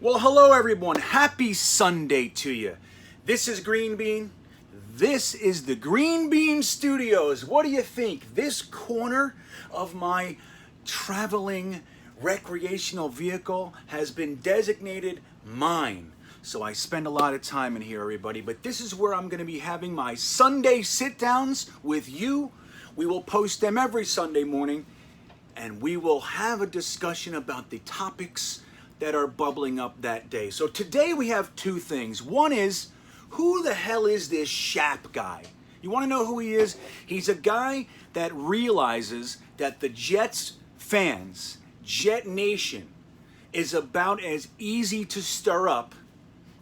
Well, hello everyone. Happy Sunday to you. This is Green Bean. This is the Green Bean Studios. What do you think? This corner of my traveling recreational vehicle has been designated mine. So I spend a lot of time in here, everybody. But this is where I'm going to be having my Sunday sit-downs with you. We will post them every Sunday morning, and we will have a discussion about the topics that are bubbling up that day. So today we have two things. One is, who the hell is this Schapp guy? You want to know who he is? He's a guy that realizes that the Jets fans, Jet Nation, is about as easy to stir up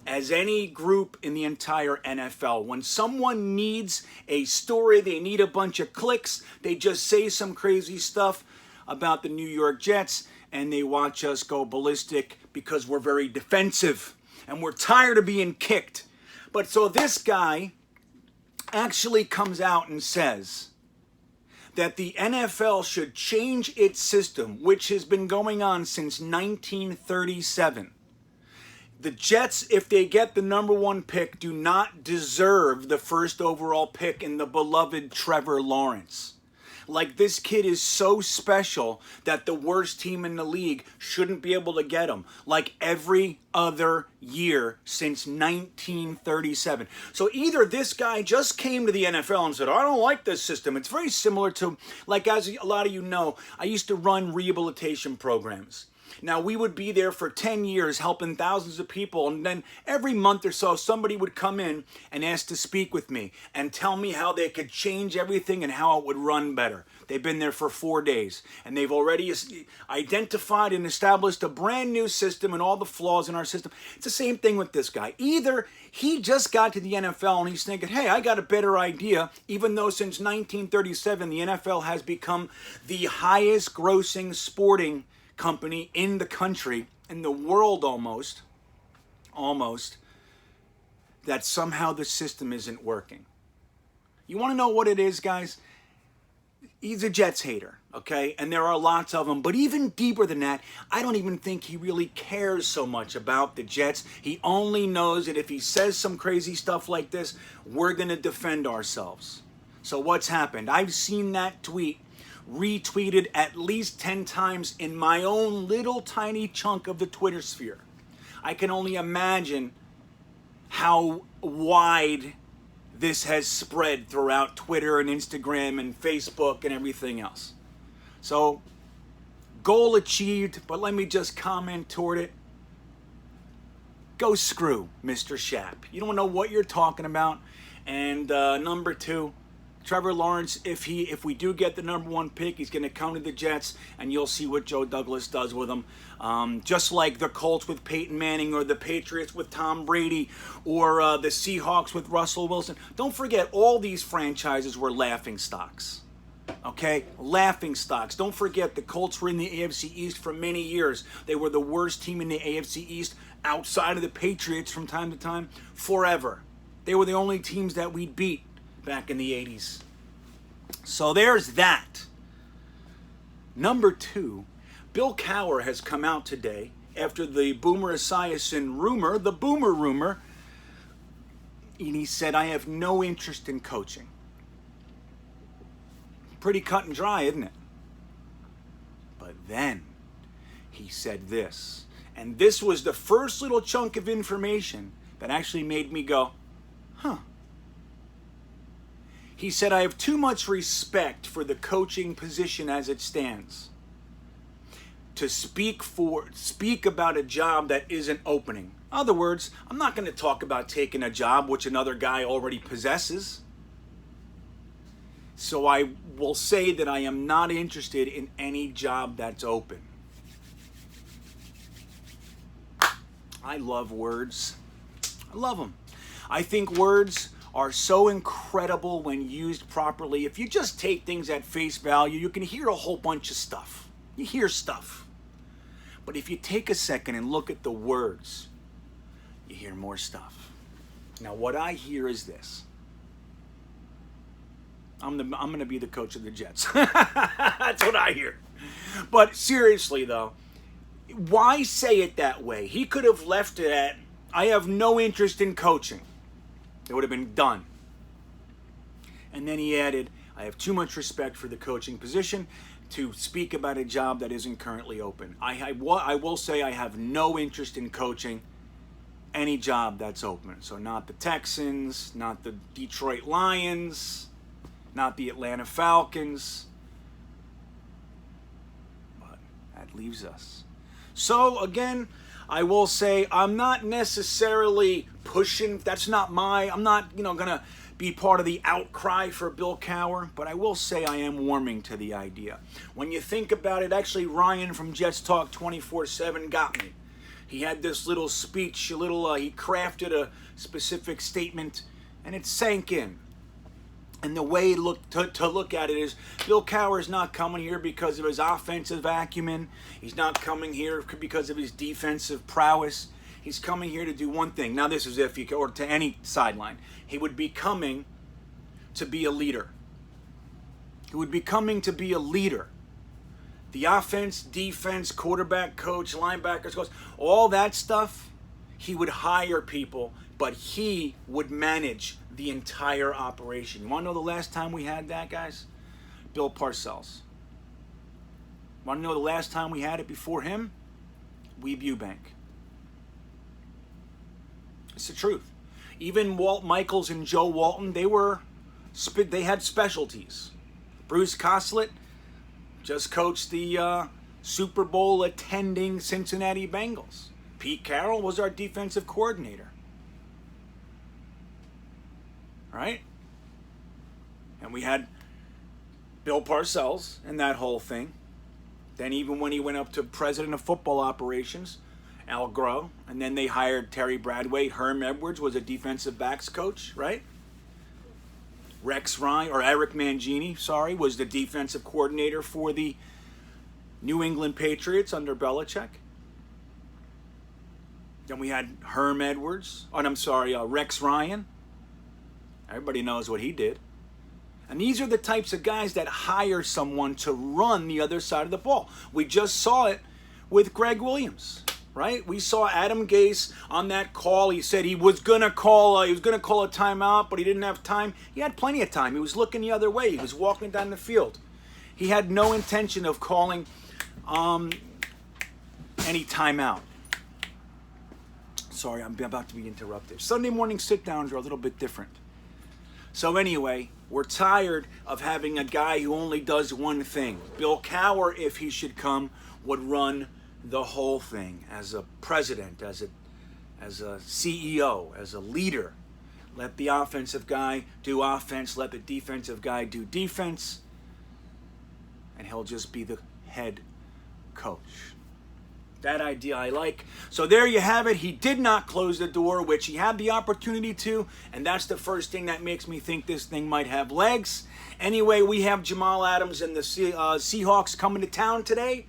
as any group in the entire NFL. When someone needs a story, they need a bunch of clicks, they just say some crazy stuff about the New York Jets, and they watch us go ballistic because we're very defensive and we're tired of being kicked. But so this guy actually comes out and says that the NFL should change its system, which has been going on since 1937. The Jets, if they get the number one pick, do not deserve the first overall pick in the beloved Trevor Lawrence. Like, this kid is so special that the worst team in the league shouldn't be able to get him. Like every other year since 1937. So either this guy just came to the NFL and said, I don't like this system. It's very similar to, like, as a lot of you know, I used to run rehabilitation programs. Now, we would be there for 10 years helping thousands of people, and then every month or so, somebody would come in and ask to speak with me and tell me how they could change everything and how it would run better. They've been there for 4 days, and they've already identified and established a brand new system and all the flaws in our system. It's the same thing with this guy. Either he just got to the NFL and he's thinking, hey, I got a better idea, even though since 1937, the NFL has become the highest grossing sporting company in the country, in the world almost, that somehow the system isn't working. You want to know what it is, guys? He's a Jets hater, okay? And there are lots of them. But even deeper than that, I don't even think he really cares so much about the Jets. He only knows that if he says some crazy stuff like this, we're going to defend ourselves. So what's happened? I've seen that tweet retweeted at least 10 times in my own little tiny chunk of the Twitter sphere. I can only imagine how wide this has spread throughout Twitter and Instagram and Facebook and everything else. So, goal achieved, but let me just comment toward it. Go screw Mr. Schapp. You don't know what you're talking about. And number two, Trevor Lawrence, if we do get the number one pick, he's going to come to the Jets, and you'll see what Joe Douglas does with him. Just like the Colts with Peyton Manning, or the Patriots with Tom Brady, or the Seahawks with Russell Wilson. Don't forget, all these franchises were laughing stocks. Okay? Laughing stocks. Don't forget, the Colts were in the AFC East for many years. They were the worst team in the AFC East outside of the Patriots from time to time, forever. They were the only teams that we'd beat back in the 80s. So there's that. Number two, Bill Cowher has come out today after the Boomer Esiason rumor, the Boomer rumor, and he said, I have no interest in coaching. Pretty cut and dry, isn't it? But then he said this, and this was the first little chunk of information that actually made me go, huh. He said, I have too much respect for the coaching position as it stands to speak about a job that isn't opening. In other words, I'm not going to talk about taking a job which another guy already possesses. So I will say that I am not interested in any job that's open. I love words. I love them. I think words are so incredible when used properly. If you just take things at face value, you can hear a whole bunch of stuff. You hear stuff. But if you take a second and look at the words, you hear more stuff. Now, what I hear is this. I'm going to be the coach of the Jets. That's what I hear. But seriously, though, Why say it that way? He could have left it at, I have no interest in coaching. It would have been done. And then he added, I have too much respect for the coaching position to speak about a job that isn't currently open. I will say I have no interest in coaching any job that's open. So not the Texans, not the Detroit Lions, not the Atlanta Falcons. But that leaves us. So again, I will say I'm not necessarily pushing, I'm not, gonna be part of the outcry for Bill Cowher, but I will say I am warming to the idea. When you think about it, actually Ryan from Jets Talk 24/7 got me. He had this little speech, he crafted a specific statement, and it sank in. And the way to look at it is, Bill Cowher is not coming here because of his offensive acumen. He's not coming here because of his defensive prowess. He's coming here to do one thing. Now this is or to any sideline. He would be coming to be a leader. He would be coming to be a leader. The offense, defense, quarterback, coach, linebackers, coach, all that stuff, he would hire people, but he would manage the entire operation. You want to know the last time we had that, guys? Bill Parcells. Want to know the last time we had it before him? Weeb Eubank. It's the truth. Even Walt Michaels and Joe Walton, they had specialties. Bruce Coslett just coached the Super Bowl attending Cincinnati Bengals. Pete Carroll was our defensive coordinator. Right? And we had Bill Parcells and that whole thing. Then even when he went up to president of football operations, Al Groh, and then they hired Terry Bradway. Herm Edwards was a defensive backs coach, right? Eric Mangini, was the defensive coordinator for the New England Patriots under Belichick. Then we had Herm Edwards, Rex Ryan. Everybody knows what he did. And these are the types of guys that hire someone to run the other side of the ball. We just saw it with Greg Williams, right? We saw Adam Gase on that call. He said he was gonna call a timeout, but he didn't have time. He had plenty of time. He was looking the other way. He was walking down the field. He had no intention of calling any timeout. Sorry, I'm about to be interrupted. Sunday morning sit-downs are a little bit different. So anyway, we're tired of having a guy who only does one thing. Bill Cowher, if he should come, would run the whole thing as a president, as a CEO, as a leader. Let the offensive guy do offense, let the defensive guy do defense, and he'll just be the head coach. That idea I like. So there you have it. He did not close the door, which he had the opportunity to, and that's the first thing that makes me think this thing might have legs. Anyway, we have Jamal Adams and the Seahawks coming to town today.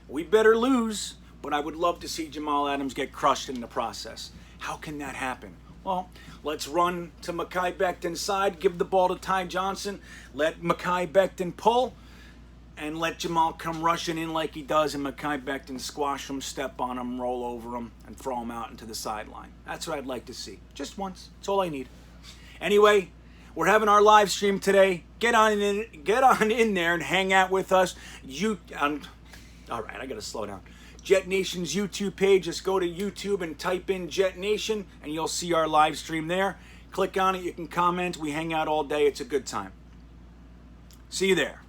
We better lose, but I would love to see Jamal Adams get crushed in the process. How can that happen? Well, let's run to Mekhi Becton's side, give the ball to Ty Johnson, let Mekhi Becton pull, and let Jamal come rushing in like he does, and Mekhi Becton squash him, step on him, roll over him, and throw him out into the sideline. That's what I'd like to see. Just once. That's all I need. Anyway, we're having our live stream today. Get on in there and hang out with us. All right, I got to slow down. Jet Nation's YouTube page. Just go to YouTube and type in Jet Nation, and you'll see our live stream there. Click on it. You can comment. We hang out all day. It's a good time. See you there.